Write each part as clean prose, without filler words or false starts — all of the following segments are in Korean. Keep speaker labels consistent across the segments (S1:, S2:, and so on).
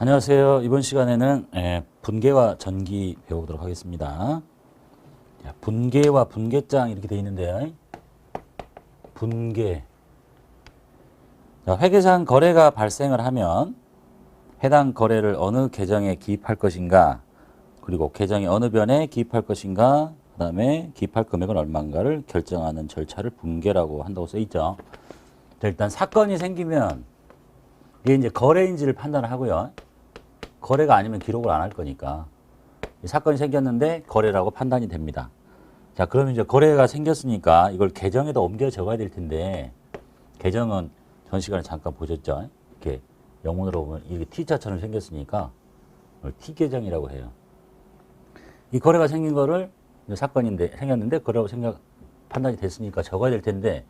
S1: 안녕하세요. 이번 시간에는 분계와 전기 배워보도록 하겠습니다. 자, 분계와 분계장 이렇게 되어 있는데요. 분계. 자, 회계상 거래가 발생을 하면 해당 거래를 어느 계정에 기입할 것인가, 그리고 계정의 어느 변에 기입할 것인가, 그 다음에 기입할 금액은 얼마인가를 결정하는 절차를 분계라고 한다고 써 있죠. 자, 일단 사건이 생기면 이게 이제 거래인지를 판단을 하고요. 거래가 아니면 기록을 안 할 거니까 사건이 생겼는데 거래라고 판단이 됩니다. 자, 그러면 이제 거래가 생겼으니까 이걸 계정에다 옮겨 적어야 될 텐데, 계정은 전 시간에 잠깐 보셨죠? 이렇게 영문으로 보면 이게 T자처럼 생겼으니까 이걸 T계정이라고 해요. 이 거래가 생긴 거를 사건인데 생겼는데 거래라고 판단이 됐으니까 적어야 될 텐데,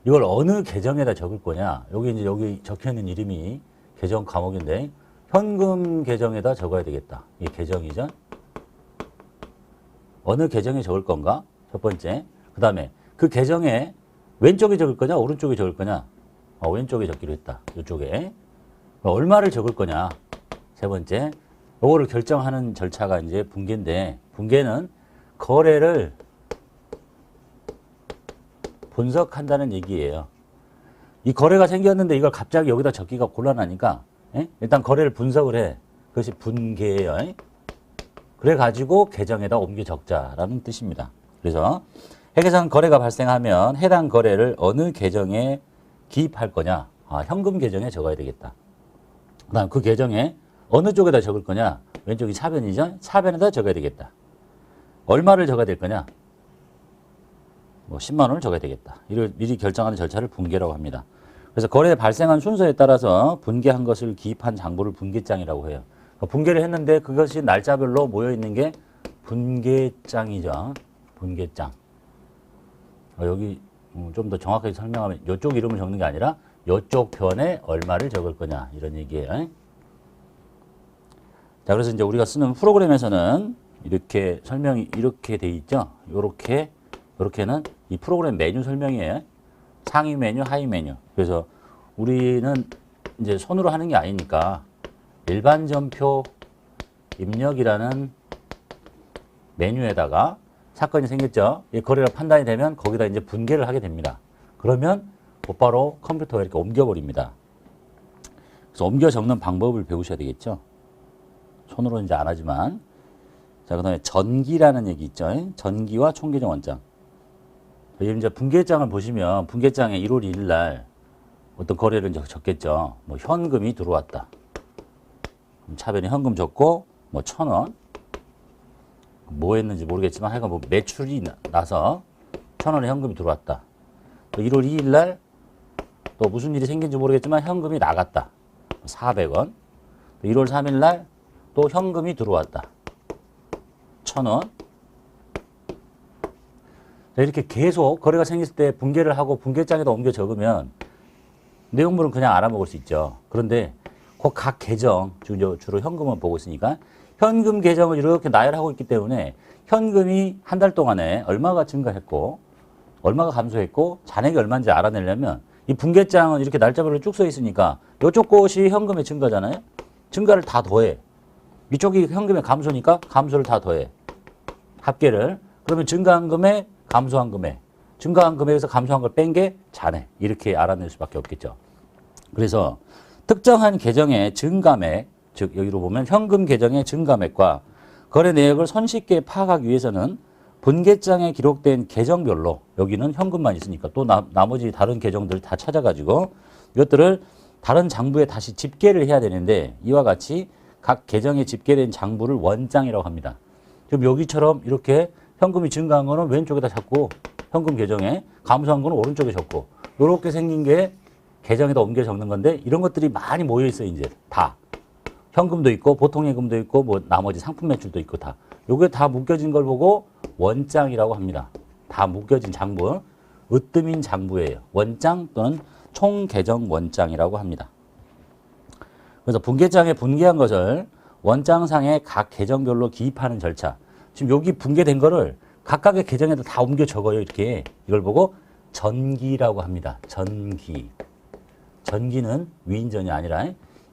S1: 이걸 어느 계정에다 적을 거냐? 여기 적혀 있는 이름이 계정 과목인데 현금 계정에다 적어야 되겠다. 이게 계정이죠. 어느 계정에 적을 건가? 첫 번째. 그 다음에 그 계정에 왼쪽에 적을 거냐? 오른쪽에 적을 거냐? 왼쪽에 적기로 했다. 이쪽에. 얼마를 적을 거냐? 세 번째. 요거를 결정하는 절차가 이제 분계인데, 분계는 거래를 분석한다는 얘기예요. 이 거래가 생겼는데 이걸 갑자기 여기다 적기가 곤란하니까 일단 거래를 분석을 해. 그것이 분계예요. 그래가지고 계정에다 옮겨 적자라는 뜻입니다. 그래서 회계상 거래가 발생하면 해당 거래를 어느 계정에 기입할 거냐? 현금 계정에 적어야 되겠다. 그 다음 그 계정에 어느 쪽에다 적을 거냐? 왼쪽이 차변이죠? 차변에다 적어야 되겠다. 얼마를 적어야 될 거냐? 10만 원을 적어야 되겠다. 이를 미리 결정하는 절차를 분계라고 합니다. 그래서 거래에 발생한 순서에 따라서 분계한 것을 기입한 장부를 분계장이라고 해요. 분계를 했는데 그것이 날짜별로 모여있는 게 분계장이죠. 분계장. 여기 좀 더 정확하게 설명하면 이쪽 이름을 적는 게 아니라 이쪽 편에 얼마를 적을 거냐, 이런 얘기예요. 자, 그래서 이제 우리가 쓰는 프로그램에서는 이렇게 설명이 이렇게 돼 있죠. 요렇게는 이 프로그램 메뉴 설명이에요. 상위 메뉴, 하위 메뉴. 그래서 우리는 이제 손으로 하는 게 아니니까 일반전표 입력이라는 메뉴에다가 사건이 생겼죠. 이 거래가 판단이 되면 거기다 이제 분계를 하게 됩니다. 그러면 곧바로 컴퓨터에 이렇게 옮겨버립니다. 그래서 옮겨 적는 방법을 배우셔야 되겠죠. 손으로는 이제 안 하지만. 자, 그 다음에 전기라는 얘기 있죠. 전기와 총계정 원장. 여기 이제 분계장을 보시면 분계장에 1월 1일 날 어떤 거래를 이제 적겠죠. 뭐 현금이 들어왔다. 차변에 현금 적고 1,000원. 뭐 했는지 모르겠지만 하여간 매출이 나서 1,000원의 현금이 들어왔다. 또 1월 2일 날 또 무슨 일이 생긴지 모르겠지만 현금이 나갔다. 400원. 또 1월 3일 날 또 현금이 들어왔다. 1,000원. 이렇게 계속 거래가 생겼을 때 분계를 하고 분계장에다 옮겨 적으면 내용물은 그냥 알아먹을 수 있죠. 그런데 그 각 계정, 주로 현금을 보고 있으니까 현금 계정을 이렇게 나열하고 있기 때문에 현금이 한 달 동안에 얼마가 증가했고 얼마가 감소했고 잔액이 얼마인지 알아내려면 이 분계장은 이렇게 날짜별로 쭉 써 있으니까 이쪽 곳이 현금의 증가잖아요. 증가를 다 더해. 이쪽이 현금의 감소니까 감소를 다 더해. 합계를. 그러면 증가한 금액, 감소한 금액. 증가한 금액에서 감소한 걸 뺀 게 잔액. 이렇게 알아낼 수밖에 없겠죠. 그래서 특정한 계정의 증가액, 즉 여기로 보면 현금 계정의 증가액과 거래 내역을 손쉽게 파악하기 위해서는 분계장에 기록된 계정별로, 여기는 현금만 있으니까 또 나머지 다른 계정들 다 찾아가지고 이것들을 다른 장부에 다시 집계를 해야 되는데, 이와 같이 각 계정에 집계된 장부를 원장이라고 합니다. 그럼 여기처럼 이렇게 현금이 증가한 거는 왼쪽에다 적고, 현금 계정에 감소한 거는 오른쪽에 적고, 이렇게 생긴 게 계정에다 옮겨 적는 건데, 이런 것들이 많이 모여 있어요. 이제 다 현금도 있고 보통 예금도 있고 뭐 나머지 상품 매출도 있고 다 요게 다 묶여진 걸 보고 원장이라고 합니다. 다 묶여진 장부, 으뜸인 장부예요. 원장 또는 총계정 원장이라고 합니다. 그래서 분계장에 분계한 것을 원장상의 각 계정별로 기입하는 절차. 지금 여기 분계된 거를 각각의 계정에다 다 옮겨 적어요. 이렇게. 이걸 보고 전기라고 합니다. 전기. 전기는 위인전이 아니라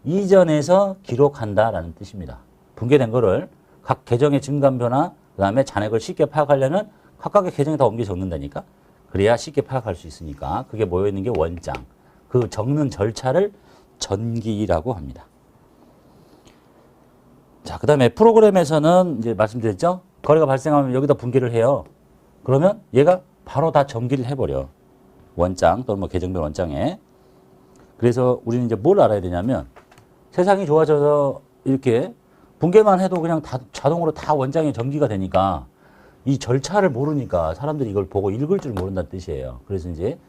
S1: 이전해서 기록한다라는 뜻입니다. 붕괴된 거를 각 계정의 증감 변화, 그 다음에 잔액을 쉽게 파악하려면 각각의 계정에 다 옮겨 적는다니까. 그래야 쉽게 파악할 수 있으니까 그게 모여있는 게 원장. 그 적는 절차를 전기라고 합니다. 자, 그 다음에 프로그램에서는 이제 말씀드렸죠. 거래가 발생하면 여기다 붕괴를 해요. 그러면 얘가 바로 다 전기를 해버려. 원장 또는 뭐 계정별 원장에. 그래서 우리는 이제 뭘 알아야 되냐면 세상이 좋아져서 이렇게 붕괴만 해도 그냥 다 자동으로 다 원장에 전기가 되니까 이 절차를 모르니까 사람들이 이걸 보고 읽을 줄 모른다는 뜻이에요. 그래서 이제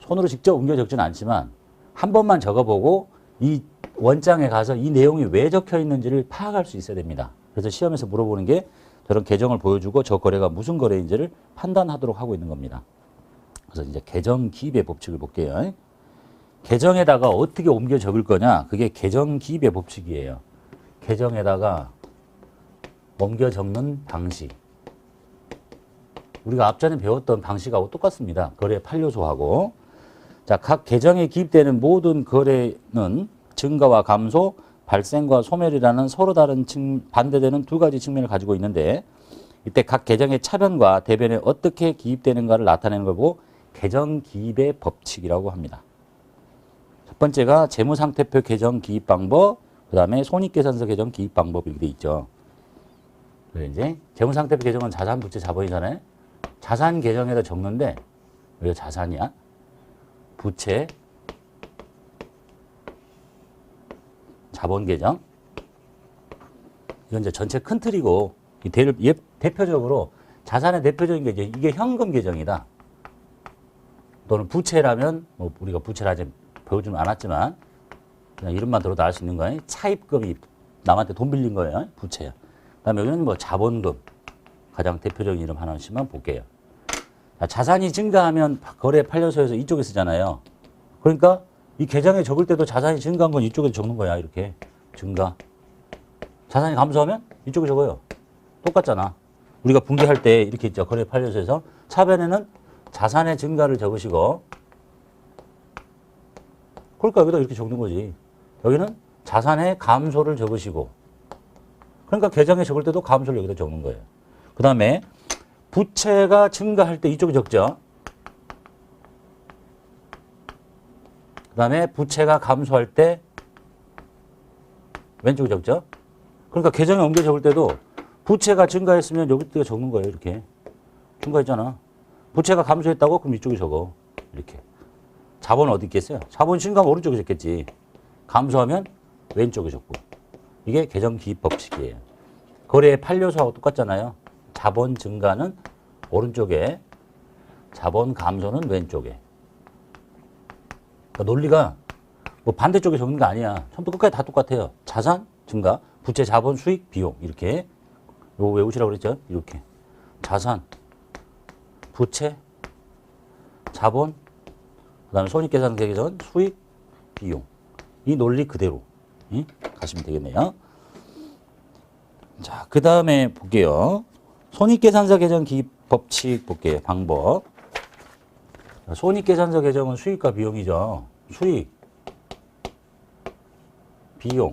S1: 손으로 직접 옮겨 적지는 않지만 한 번만 적어보고 이 원장에 가서 이 내용이 왜 적혀 있는지를 파악할 수 있어야 됩니다. 그래서 시험에서 물어보는 게 저런 계정을 보여주고 저 거래가 무슨 거래인지를 판단하도록 하고 있는 겁니다. 그래서 이제 계정 기입의 법칙을 볼게요. 계정에다가 어떻게 옮겨 적을 거냐? 그게 계정 기입의 법칙이에요. 계정에다가 옮겨 적는 방식. 우리가 앞전에 배웠던 방식하고 똑같습니다. 거래 판료소하고. 자, 각 계정에 기입되는 모든 거래는 증가와 감소, 발생과 소멸이라는 서로 다른 반대되는 두 가지 측면을 가지고 있는데 이때 각 계정의 차변과 대변에 어떻게 기입되는가를 나타내는 걸 보고 계정 기입의 법칙이라고 합니다. 첫 번째가 재무상태표 계정 기입 방법, 그 다음에 손익계산서 계정 기입 방법 이렇게 돼 있죠. 그래서 이제 재무상태표 계정은 자산, 부채, 자본이잖아요. 자산 계정에다 적는데 왜 자산이야? 부채, 자본 계정. 이건 이제 전체 큰 틀이고 대표적으로 자산의 대표적인 게 이게 현금 계정이다. 또는 부채라면 뭐 우리가 부채를 아직 배우지는 않았지만 그냥 이름만 들어도 알 수 있는 거예요. 차입금이 남한테 돈 빌린 거예요. 부채야. 그다음에 여기는 뭐 자본금. 가장 대표적인 이름 하나씩만 볼게요. 자, 자산이 증가하면 거래 판례서에서 이쪽에 쓰잖아요. 그러니까 이 계정에 적을 때도 자산이 증가한 건 이쪽에 적는 거야. 이렇게 증가. 자산이 감소하면 이쪽에 적어요. 똑같잖아. 우리가 붕괴할 때 이렇게 있죠. 거래 판례서에서 차변에는 자산의 증가를 적으시고 그러니까 여기다 이렇게 적는 거지. 여기는 자산의 감소를 적으시고 그러니까 계정에 적을 때도 감소를 여기다 적는 거예요. 그 다음에 부채가 증가할 때 이쪽에 적죠. 그 다음에 부채가 감소할 때 왼쪽에 적죠. 그러니까 계정에 옮겨 적을 때도 부채가 증가했으면 여기다가 적는 거예요. 이렇게. 증가했잖아. 부채가 감소했다고? 그럼 이쪽에 적어. 이렇게. 자본은 어디 있겠어요? 자본 증가하면 오른쪽에 적겠지. 감소하면 왼쪽에 적고. 이게 계정 기입 법칙이에요. 거래의 판료소하고 똑같잖아요. 자본 증가는 오른쪽에, 자본 감소는 왼쪽에. 그러니까 논리가 뭐 반대쪽에 적는 거 아니야. 처음부터 끝까지 다 똑같아요. 자산 증가, 부채, 자본, 수익, 비용 이렇게. 요거 외우시라고 그랬죠? 이렇게. 자산, 부채, 자본, 그 다음에 손익계산 계전, 수익, 비용. 이 논리 그대로 가시면 되겠네요. 자, 그 다음에 볼게요. 손익계산서 계정 기입 법칙 볼게요. 방법. 손익계산서 계정은 수익과 비용이죠. 수익, 비용.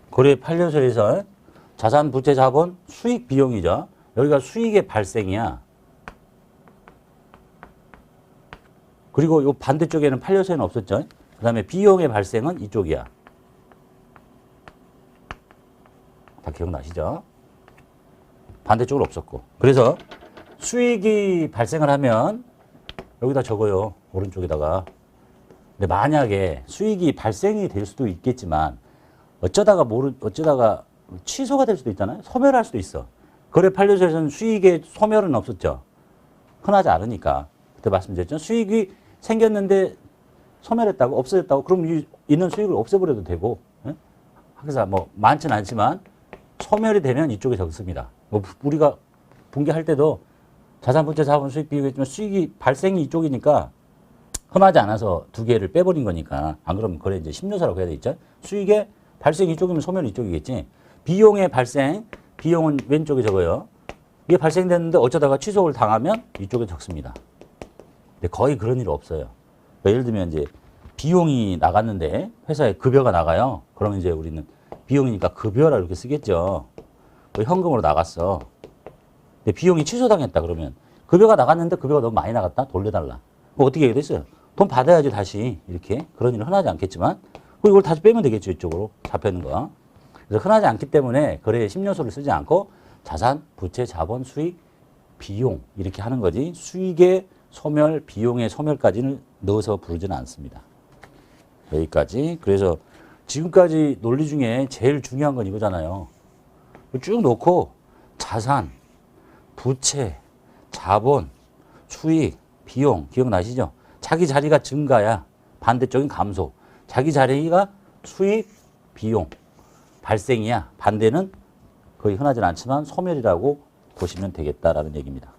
S1: 거래 판례서에서 자산, 부채, 자본, 수익, 비용이죠. 여기가 수익의 발생이야. 그리고 이 반대쪽에는 판례서에는 없었죠. 그 다음에 비용의 발생은 이쪽이야. 다 기억나시죠? 반대쪽은 없었고. 그래서 수익이 발생을 하면 여기다 적어요. 오른쪽에다가. 근데 만약에 수익이 발생이 될 수도 있겠지만 어쩌다가 취소가 될 수도 있잖아요. 소멸할 수도 있어. 거래 판례서에서는 수익의 소멸은 없었죠. 흔하지 않으니까. 그때 말씀드렸죠. 수익이 생겼는데 소멸했다고, 없어졌다고, 그럼 있는 수익을 없애버려도 되고. 그래서 뭐 많지는 않지만 소멸이 되면 이쪽에 적습니다. 뭐 우리가 붕괴할 때도 자산, 부채, 자본, 수익 비교했지만 수익이 발생이 이쪽이니까 흔하지 않아서 두 개를 빼버린 거니까. 안 그러면 거래 이제 심료사라고 해야 되겠죠. 수익의 발생이 이쪽이면 소멸이 이쪽이겠지. 비용의 발생, 비용은 왼쪽에 적어요. 이게 발생됐는데 어쩌다가 취소를 당하면 이쪽에 적습니다. 근데 거의 그런 일 없어요. 그러니까 예를 들면 이제 비용이 나갔는데 회사에 급여가 나가요. 그러면 이제 우리는 비용이니까 급여라 이렇게 쓰겠죠. 현금으로 나갔어. 근데 비용이 취소당했다 그러면 급여가 나갔는데 급여가 너무 많이 나갔다? 돌려달라. 뭐 어떻게 해야 됐어요? 돈 받아야지 다시 이렇게. 그런 일은 흔하지 않겠지만 이걸 다시 빼면 되겠죠. 이쪽으로 잡혀있는 거. 그래서 흔하지 않기 때문에 거래의 10요소를 쓰지 않고 자산, 부채, 자본, 수익, 비용 이렇게 하는 거지 수익의 소멸, 비용의 소멸까지는 넣어서 부르지는 않습니다. 여기까지. 그래서 지금까지 논리 중에 제일 중요한 건 이거잖아요. 쭉 놓고 자산, 부채, 자본, 수익, 비용 기억나시죠? 자기 자리가 증가야 반대쪽인 감소. 자기 자리가 수익, 비용 발생이야. 반대는 거의 흔하진 않지만 소멸이라고 보시면 되겠다라는 얘기입니다.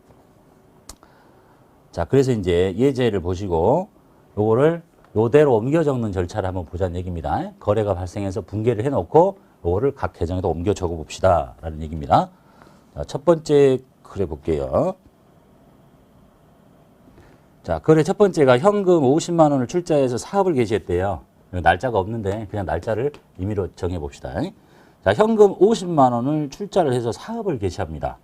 S1: 자, 그래서 이제 예제를 보시고 요거를 요대로 옮겨 적는 절차를 한번 보자는 얘기입니다. 거래가 발생해서 분개를 해놓고 요거를 각 계정에다 옮겨 적어 봅시다 라는 얘기입니다. 자, 첫 번째 그래 볼게요. 자, 거래 첫 번째가 현금 50만 원을 출자해서 사업을 개시했대요. 날짜가 없는데 그냥 날짜를 임의로 정해 봅시다. 자, 현금 50만 원을 출자를 해서 사업을 개시합니다.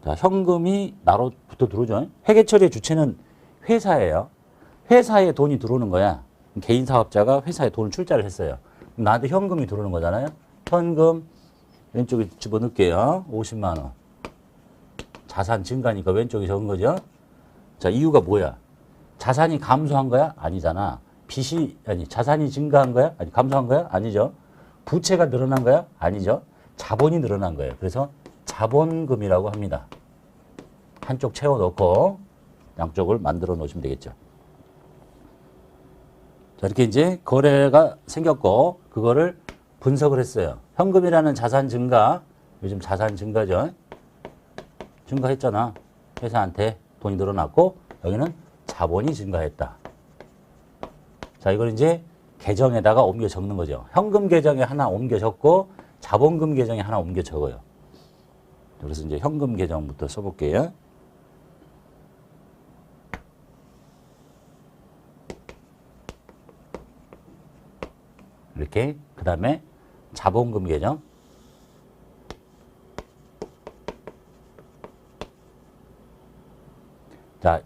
S1: 자, 현금이 나로부터 들어오죠. 회계 처리의 주체는 회사예요. 회사에 돈이 들어오는 거야. 개인 사업자가 회사에 돈을 출자를 했어요. 나한테 현금이 들어오는 거잖아요. 현금 왼쪽에 집어넣을게요. 50만 원. 자산 증가니까 왼쪽에 적은 거죠. 자, 이유가 뭐야? 자산이 감소한 거야? 아니잖아. 자산이 증가한 거야? 아니, 감소한 거야? 아니죠. 부채가 늘어난 거야? 아니죠. 자본이 늘어난 거예요. 그래서 자본금이라고 합니다. 한쪽 채워놓고 양쪽을 만들어 놓으시면 되겠죠. 자, 이렇게 이제 거래가 생겼고 그거를 분석을 했어요. 현금이라는 자산 증가, 요즘 자산 증가죠. 증가했잖아. 회사한테 돈이 늘어났고 여기는 자본이 증가했다. 자, 이걸 이제 계정에다가 옮겨 적는 거죠. 현금 계정에 하나 옮겨 적고 자본금 계정에 하나 옮겨 적어요. 그래서 이제 현금 계정부터 써볼게요. 이렇게 그 다음에 자본금 계정. 자,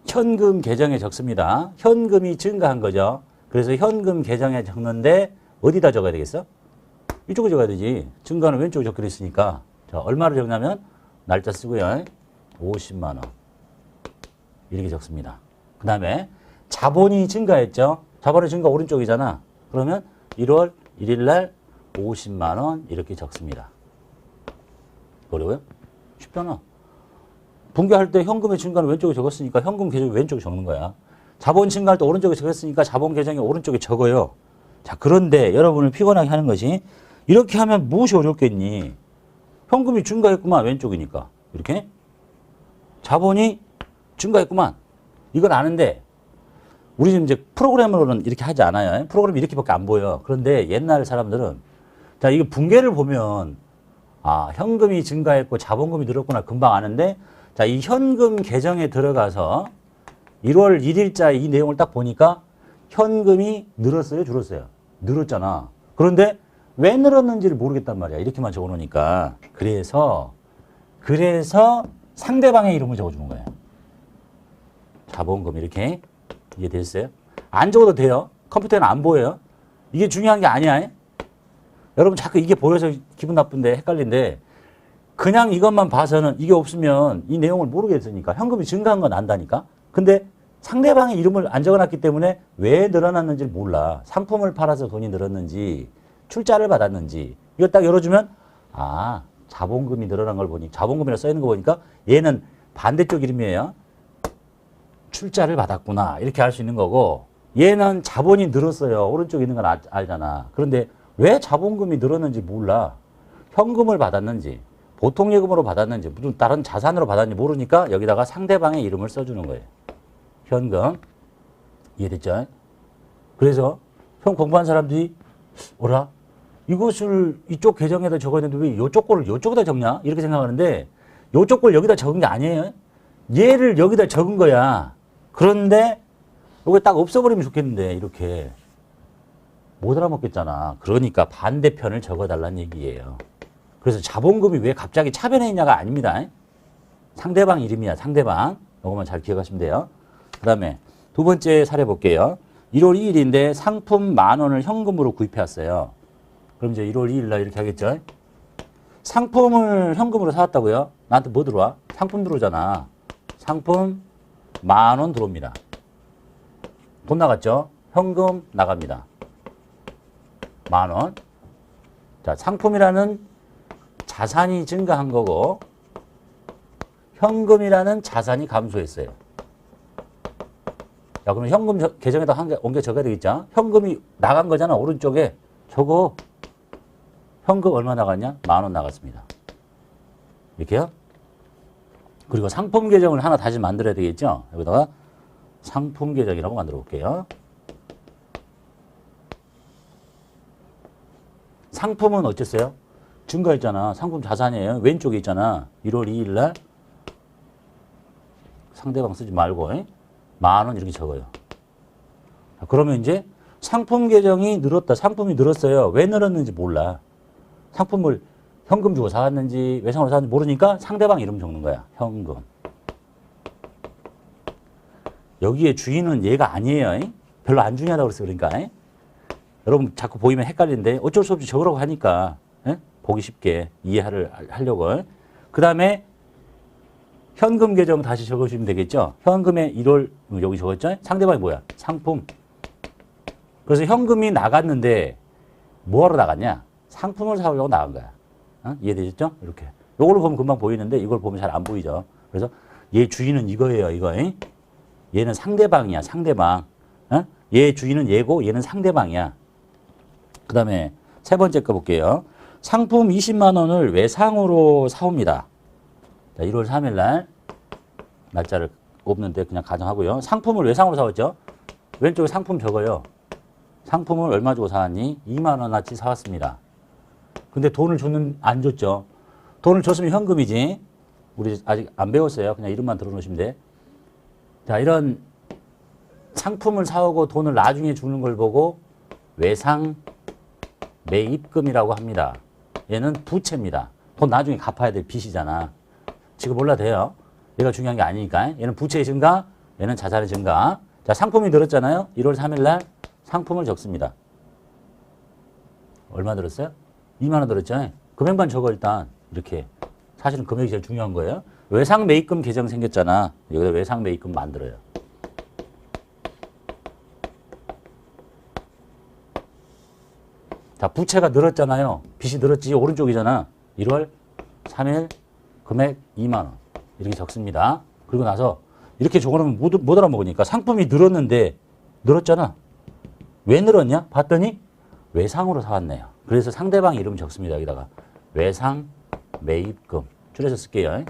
S1: 현금 계정에 적습니다. 현금이 증가한 거죠. 그래서 현금 계정에 적는데 어디다 적어야 되겠어? 이쪽에 적어야 되지. 증가는 왼쪽에 적혀 있으니까. 자, 얼마를 적냐면 날짜 쓰고요. 50만 원. 이렇게 적습니다. 그 다음에 자본이 증가했죠. 자본의 증가 오른쪽이잖아. 그러면 1월 1일 날 50만 원 이렇게 적습니다. 어려워요? 쉽잖아. 분개할 때 현금의 증가는 왼쪽에 적었으니까 현금 계정이 왼쪽에 적는 거야. 자본 증가할 때 오른쪽에 적었으니까 자본 계정이 오른쪽에 적어요. 자, 그런데 여러분을 피곤하게 하는 것이 이렇게 하면 무엇이 어렵겠니? 현금이 증가했구만. 왼쪽이니까. 이렇게. 자본이 증가했구만. 이건 아는데 우리 지금 이제 프로그램으로는 이렇게 하지 않아요. 프로그램이 이렇게밖에 안 보여. 그런데 옛날 사람들은 자, 이게 분개를 보면 아, 현금이 증가했고 자본금이 늘었구나 금방 아는데 자, 이 현금 계정에 들어가서 1월 1일자 이 내용을 딱 보니까 현금이 늘었어요, 줄었어요? 늘었잖아. 그런데 왜 늘었는지를 모르겠단 말이야. 이렇게만 적어놓으니까. 그래서 상대방의 이름을 적어주는 거예요. 자본금 이렇게. 이해됐어요? 안 적어도 돼요. 컴퓨터에는 안 보여요. 이게 중요한 게 아니야. 여러분 자꾸 이게 보여서 기분 나쁜데 헷갈린데 그냥 이것만 봐서는 이게 없으면 이 내용을 모르겠으니까 현금이 증가한 건 안다니까. 근데 상대방의 이름을 안 적어놨기 때문에 왜 늘어났는지를 몰라. 상품을 팔아서 돈이 늘었는지 출자를 받았는지 이걸 딱 열어주면 아, 자본금이 늘어난 걸 보니 자본금이라 써있는 거 보니까 얘는 반대쪽 이름이에요. 출자를 받았구나 이렇게 알 수 있는 거고 얘는 자본이 늘었어요. 오른쪽에 있는 건 알잖아. 그런데 왜 자본금이 늘었는지 몰라. 현금을 받았는지 보통예금으로 받았는지 무슨 다른 자산으로 받았는지 모르니까 여기다가 상대방의 이름을 써주는 거예요. 현금. 이해됐죠? 그래서 형 공부한 사람들이 뭐라? 이것을 이쪽 계정에다 적어야 되는데 왜 이쪽 거를 이쪽에다 적냐? 이렇게 생각하는데 이쪽 걸 여기다 적은 게 아니에요. 얘를 여기다 적은 거야. 그런데 이거 딱 없어버리면 좋겠는데 이렇게 못 알아먹겠잖아. 그러니까 반대편을 적어달라는 얘기예요. 그래서 자본금이 왜 갑자기 차변해 있냐가 아닙니다. 상대방 이름이야. 상대방. 이것만 잘 기억하시면 돼요. 그 다음에 두 번째 사례 볼게요. 1월 2일인데 상품 10,000원을 현금으로 구입해 왔어요. 그럼 이제 1월 2일 날 이렇게 하겠죠. 상품을 현금으로 사왔다고요? 나한테 뭐 들어와? 상품 들어오잖아. 상품 10,000원 들어옵니다. 돈 나갔죠? 현금 나갑니다. 10,000원. 자, 상품이라는 자산이 증가한 거고 현금이라는 자산이 감소했어요. 야, 그럼 현금 계정에다 옮겨 적어야 되겠죠? 현금이 나간 거잖아. 오른쪽에. 저거 현금 얼마 나갔냐? 10,000원 나갔습니다. 이렇게요. 그리고 상품 계정을 하나 다시 만들어야 되겠죠? 여기다가 상품 계정이라고 만들어 볼게요. 상품은 어쨌어요? 증가했잖아. 상품 자산이에요. 왼쪽에 있잖아. 1월 2일 날 상대방 쓰지 말고 10,000원 이렇게 적어요. 그러면 이제 상품 계정이 늘었다. 상품이 늘었어요. 왜 늘었는지 몰라. 상품을 현금 주고 사왔는지 외상으로 사왔는지 모르니까 상대방 이름 적는 거야. 현금. 여기에 주인은 얘가 아니에요. 별로 안 중요하다고 그랬어. 그러니까. 여러분 자꾸 보이면 헷갈리는데 어쩔 수 없이 적으라고 하니까 보기 쉽게 이해를 하려고. 그 다음에 현금 계정 다시 적으시면 되겠죠. 현금에 1월 여기 적었죠. 상대방이 뭐야? 상품. 그래서 현금이 나갔는데 뭐하러 나갔냐? 상품을 사오려고 나간 거야. 이해되셨죠? 이렇게. 이걸로 보면 금방 보이는데 이걸 보면 잘 안 보이죠. 그래서 얘 주인은 이거예요. 이거. 얘는 상대방이야. 상대방. 얘 주인은 얘고 얘는 상대방이야. 그 다음에 세 번째 거 볼게요. 상품 20만 원을 외상으로 사옵니다. 자, 1월 3일 날 날짜를 없는데 그냥 가정하고요. 상품을 외상으로 사왔죠. 왼쪽에 상품 적어요. 상품을 얼마 주고 사왔니? 2만 원어치 사왔습니다. 근데 돈을 안 줬죠. 돈을 줬으면 현금이지. 우리 아직 안 배웠어요. 그냥 이름만 들어놓으시면 돼. 자, 이런 상품을 사오고 돈을 나중에 주는 걸 보고 외상 매입금이라고 합니다. 얘는 부채입니다. 돈 나중에 갚아야 될 빚이잖아. 지금 몰라도 돼요. 얘가 중요한 게 아니니까. 얘는 부채의 증가, 얘는 자산의 증가. 자, 상품이 늘었잖아요. 1월 3일 날 상품을 적습니다. 얼마 들었어요? 2만 원 들었죠. 금액만 적어 일단. 이렇게. 사실은 금액이 제일 중요한 거예요. 외상 매입금 계정 생겼잖아. 여기다 외상 매입금 만들어요. 자, 부채가 늘었잖아요. 빚이 늘었지. 오른쪽이잖아. 1월 3일 금액 2만 원. 이렇게 적습니다. 그리고 나서 이렇게 적어놓으면 못 알아먹으니까 상품이 늘었는데 늘었잖아. 왜 늘었냐? 봤더니 외상으로 사왔네요. 그래서 상대방 이름 적습니다. 여기다가 외상 매입금 줄여서 쓸게요.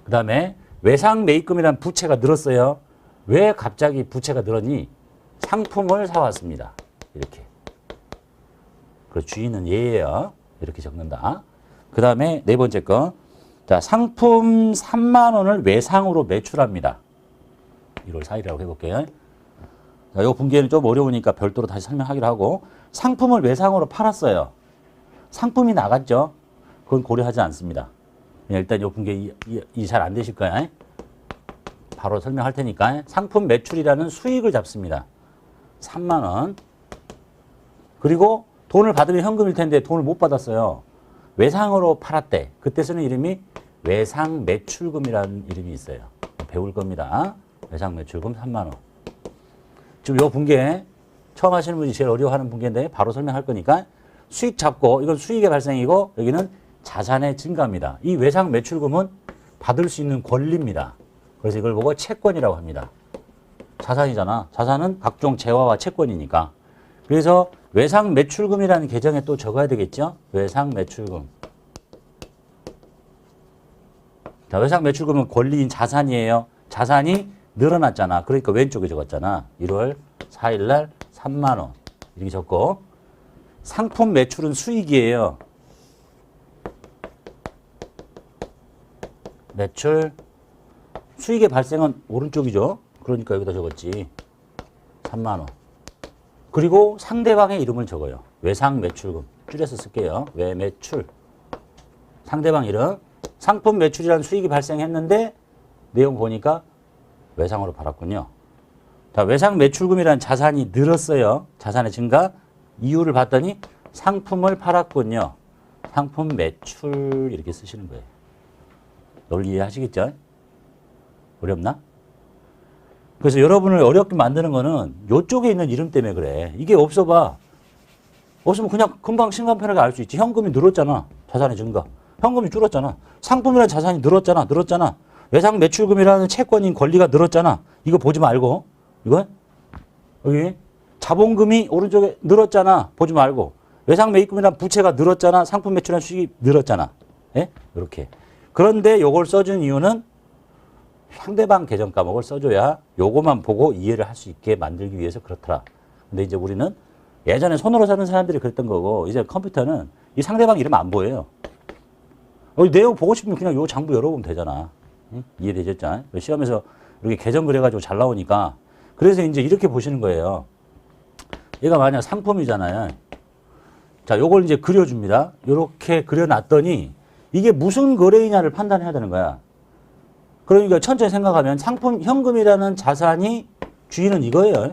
S1: 그 다음에 외상 매입금이란 부채가 늘었어요. 왜 갑자기 부채가 늘었니? 상품을 사왔습니다. 이렇게. 그리고 주인은 얘예요. 이렇게 적는다. 그 다음에 네 번째 거. 자, 상품 3만 원을 외상으로 매출합니다. 1월 4일이라고 해볼게요. 자, 이 분기에는 좀 어려우니까 별도로 다시 설명하기로 하고 상품을 외상으로 팔았어요. 상품이 나갔죠. 그건 고려하지 않습니다. 일단 이 분기에 잘 안 되실 거야. 바로 설명할 테니까 상품 매출이라는 수익을 잡습니다. 3만 원. 그리고 돈을 받으면 현금일 텐데 돈을 못 받았어요. 외상으로 팔았대. 그때 쓰는 이름이 외상 매출금이라는 이름이 있어요. 배울 겁니다. 외상 매출금 3만 원. 지금 이 분기에 처음 하시는 분이 제일 어려워하는 분기인데 바로 설명할 거니까 수익 잡고 이건 수익의 발생이고 여기는 자산의 증가입니다. 이 외상 매출금은 받을 수 있는 권리입니다. 그래서 이걸 보고 채권이라고 합니다. 자산이잖아. 자산은 각종 재화와 채권이니까. 그래서 외상 매출금이라는 계정에 또 적어야 되겠죠? 외상 매출금. 자, 외상 매출금은 권리인 자산이에요. 자산이 늘어났잖아. 그러니까 왼쪽에 적었잖아. 1월 4일 날 3만 원. 이렇게 적고 상품 매출은 수익이에요. 매출 수익의 발생은 오른쪽이죠. 그러니까 여기다 적었지. 3만 원. 그리고 상대방의 이름을 적어요. 외상 매출금. 줄여서 쓸게요. 외매출. 상대방 이름. 상품 매출이라는 수익이 발생했는데 내용 보니까 외상으로 팔았군요. 자, 외상 매출금이라는 자산이 늘었어요. 자산의 증가. 이유를 봤더니 상품을 팔았군요. 상품 매출 이렇게 쓰시는 거예요. 논리 이해하시겠죠? 어렵나? 그래서 여러분을 어렵게 만드는 거는 이쪽에 있는 이름 때문에 그래. 이게 없어봐. 없으면 그냥 금방 심간편하게 알 수 있지. 현금이 늘었잖아. 자산의 증가. 현금이 줄었잖아. 상품이라는 자산이 늘었잖아. 외상 매출금이라는 채권인 권리가 늘었잖아. 이거 보지 말고. 이거 여기 자본금이 오른쪽에 늘었잖아. 보지 말고. 외상 매입금이라는 부채가 늘었잖아. 상품 매출이라는 수익이 늘었잖아. 예? 이렇게. 그런데 요걸 써준 이유는 상대방 계정 과목을 써줘야 요거만 보고 이해를 할 수 있게 만들기 위해서 그렇더라. 근데 이제 우리는 예전에 손으로 사는 사람들이 그랬던 거고, 이제 컴퓨터는 이 상대방 이름 안 보여요. 내용 보고 싶으면 그냥 요 장부 열어보면 되잖아. 응? 이해되셨죠? 시험에서 이렇게 계정 그려가지고 잘 나오니까. 그래서 이제 이렇게 보시는 거예요. 얘가 만약 상품이잖아요. 자, 요걸 이제 그려줍니다. 요렇게 그려놨더니 이게 무슨 거래이냐를 판단해야 되는 거야. 그러니까 천천히 생각하면 상품, 현금이라는 자산이 주인은 이거예요.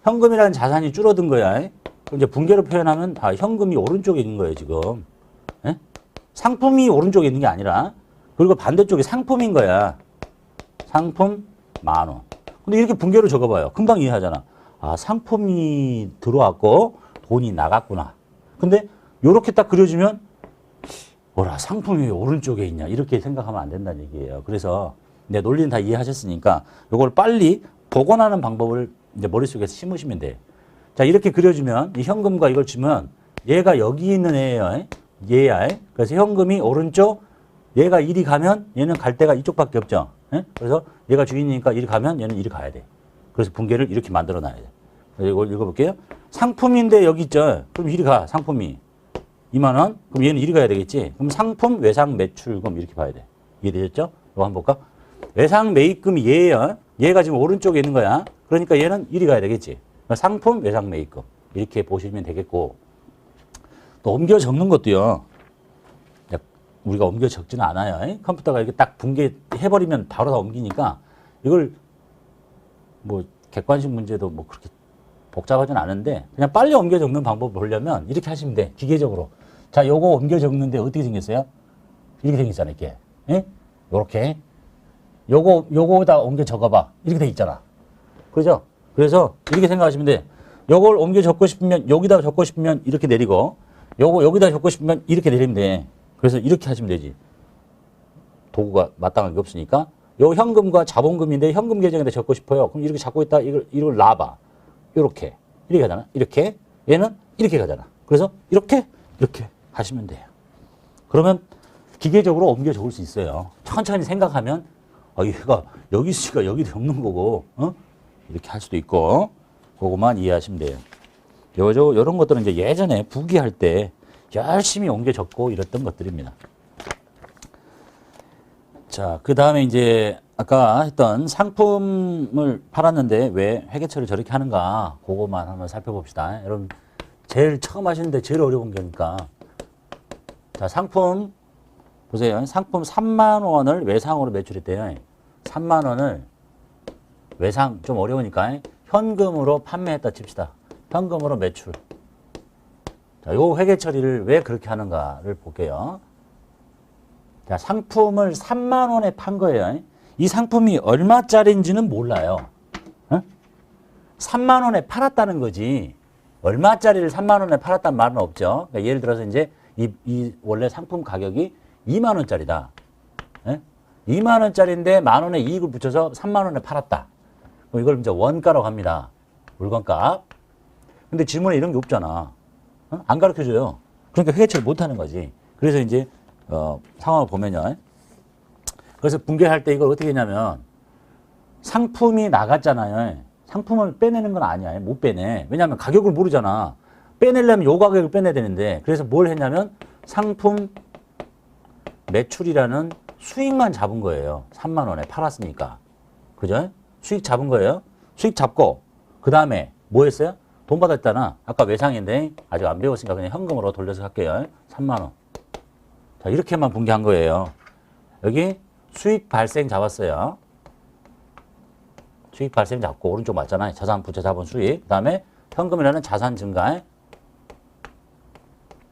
S1: 현금이라는 자산이 줄어든 거야. 그럼 이제 분개로 표현하면 현금이 오른쪽에 있는 거예요, 지금. 예? 상품이 오른쪽에 있는 게 아니라. 그리고 반대쪽이 상품인 거야. 상품 10,000원. 근데 이렇게 분개로 적어봐요. 금방 이해하잖아. 아, 상품이 들어왔고 돈이 나갔구나. 근데 이렇게 딱 그려주면 뭐라 상품이 왜 오른쪽에 있냐 이렇게 생각하면 안 된다는 얘기예요. 그래서 내 논리는 다 이해하셨으니까 이걸 빨리 복원하는 방법을 이제 머릿속에 심으시면 돼요. 자, 이렇게 그려주면 이 현금과 이걸 주면 얘가 여기 있는 애예요. 얘야. 그래서 현금이 오른쪽, 얘가 이리 가면 얘는 갈 데가 이쪽밖에 없죠. 그래서 얘가 주인이니까 이리 가면 얘는 이리 가야 돼. 그래서 분개를 이렇게 만들어 놔야 돼. 이걸 읽어볼게요. 상품인데 여기 있죠. 그럼 이리 가. 상품이 2만 원. 그럼 얘는 이리 가야 되겠지. 그럼 상품 외상 매출금 이렇게 봐야 돼. 이해되셨죠? 이거 한번 볼까? 외상 매입금이 얘예요. 얘가 지금 오른쪽에 있는 거야. 그러니까 얘는 이리 가야 되겠지. 그러니까 상품 외상 매입금 이렇게 보시면 되겠고, 또 옮겨 적는 것도요. 우리가 옮겨 적지는 않아요. 컴퓨터가 이렇게 딱 분개해버리면 바로 다 옮기니까 이걸 뭐 객관식 문제도 뭐 그렇게 복잡하진 않은데 그냥 빨리 옮겨 적는 방법을 보려면 이렇게 하시면 돼. 기계적으로. 자, 요거 옮겨 적는데 어떻게 생겼어요? 이렇게 생겼잖아, 이렇게. 예? 요렇게. 요거다 옮겨 적어봐. 이렇게 돼 있잖아. 그죠? 그래서 이렇게 생각하시면 돼. 요걸 옮겨 적고 싶으면, 여기다 적고 싶으면 이렇게 내리고, 요거 여기다 적고 싶으면 이렇게 내리면 돼. 그래서 이렇게 하시면 되지. 도구가 마땅한 게 없으니까. 요 현금과 자본금인데 현금 계정에다 적고 싶어요. 그럼 이렇게 잡고 있다. 이걸 놔봐. 요렇게. 이렇게 가잖아. 이렇게. 얘는 이렇게 가잖아. 그래서 이렇게 하시면 돼요. 그러면 기계적으로 옮겨 적을 수 있어요. 천천히 생각하면, 얘가 여기 있으니까 여기도 적는 거고, 이렇게 할 수도 있고, 그거만 이해하시면 돼요. 요런 것들은 이제 예전에 부기할 때 열심히 옮겨 적고 이랬던 것들입니다. 자, 그 다음에 이제 아까 했던 상품을 팔았는데 왜 회계처리를 저렇게 하는가, 그거만 한번 살펴봅시다. 여러분, 제일 처음 하시는데 제일 어려운 게니까. 자, 상품, 보세요. 상품 3만 원을 외상으로 매출했대요. 3만 원을 외상, 좀 어려우니까 현금으로 판매했다 칩시다. 현금으로 매출. 자, 요 회계 처리를 왜 그렇게 하는가를 볼게요. 자, 상품을 3만 원에 판 거예요. 이 상품이 얼마짜리인지는 몰라요. 3만 원에 팔았다는 거지. 얼마짜리를 3만 원에 팔았다는 말은 없죠. 그러니까 예를 들어서 이제 이 원래 상품 가격이 2만 원짜리다. 2만 원짜리인데 만 원에 이익을 붙여서 3만 원에 팔았다. 그럼 이걸 이제 원가라고 합니다. 물건값. 근데 질문에 이런 게 없잖아. 안 가르쳐줘요. 그러니까 회계처리 못 하는 거지. 그래서 이제 상황을 보면요. 그래서 분개할 때 이걸 어떻게 했냐면 상품이 나갔잖아요. 상품을 빼내는 건 아니야. 못 빼내. 왜냐하면 가격을 모르잖아. 빼내려면 요 가격을 빼내야 되는데, 그래서 뭘 했냐면 상품 매출이라는 수익만 잡은 거예요. 3만 원에 팔았으니까. 그죠? 수익 잡은 거예요. 수익 잡고 그 다음에 뭐 했어요? 돈 받았잖아. 아까 외상인데 아직 안 배웠으니까 그냥 현금으로 돌려서 할게요. 3만 원. 자, 이렇게만 분개한 거예요. 여기 수익 발생 잡았어요. 수익 발생 잡고 오른쪽 맞잖아요. 자산 부채 자본 수익. 그 다음에 현금이라는 자산 증가.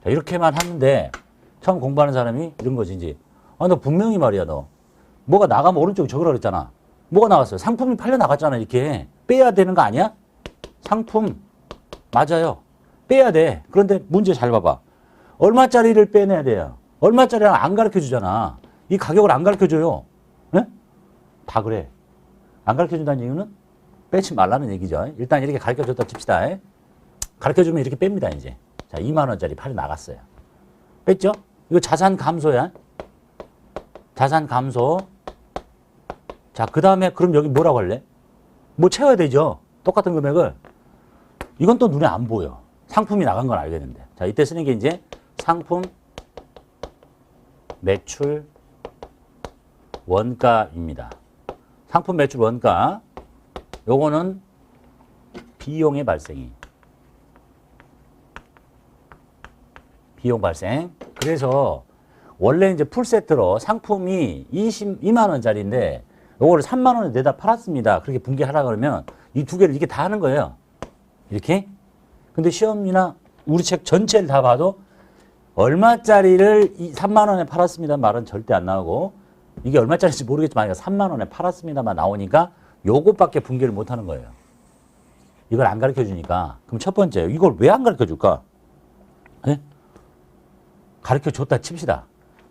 S1: 자, 이렇게만 하는데 처음 공부하는 사람이 이런 거지 이제. 아, 너 분명히 말이야 너. 뭐가 나가면 오른쪽에 적으라 그랬잖아. 뭐가 나왔어요? 상품이 팔려 나갔잖아. 이렇게. 빼야 되는 거 아니야? 상품. 맞아요. 빼야 돼. 그런데 문제 잘 봐봐. 얼마짜리를 빼내야 돼요? 얼마짜리는 안 가르쳐 주잖아. 이 가격을 안 가르쳐 줘요. 네? 다 그래. 안 가르쳐 준다는 이유는 빼지 말라는 얘기죠. 일단 이렇게 가르쳐 줬다 칩시다. 가르쳐 주면 이렇게 뺍니다, 이제. 자, 2만 원짜리 팔이 나갔어요. 뺐죠? 이거 자산 감소야. 자산 감소. 자, 그 다음에 그럼 여기 뭐라고 할래? 뭐 채워야 되죠. 똑같은 금액을. 이건 또 눈에 안 보여. 상품이 나간 건 알겠는데. 자, 이때 쓰는 게 이제 상품 매출 원가입니다. 상품 매출 원가. 요거는 비용의 발생이. 비용 발생. 그래서 원래 이제 풀세트로 상품이 22만 원짜리인데 요거를 3만 원에 내다 팔았습니다. 그렇게 분개하라 그러면 이 두 개를 이렇게 다 하는 거예요. 이렇게. 근데 시험이나 우리 책 전체를 다 봐도 얼마짜리를 3만 원에 팔았습니다 말은 절대 안 나오고 이게 얼마짜리인지 모르겠지만 3만 원에 팔았습니다만 나오니까 요것밖에 분개를 못 하는 거예요. 이걸 안 가르쳐 주니까. 그럼 첫 번째, 이걸 왜 안 가르쳐 줄까? 네? 가르쳐 줬다 칩시다.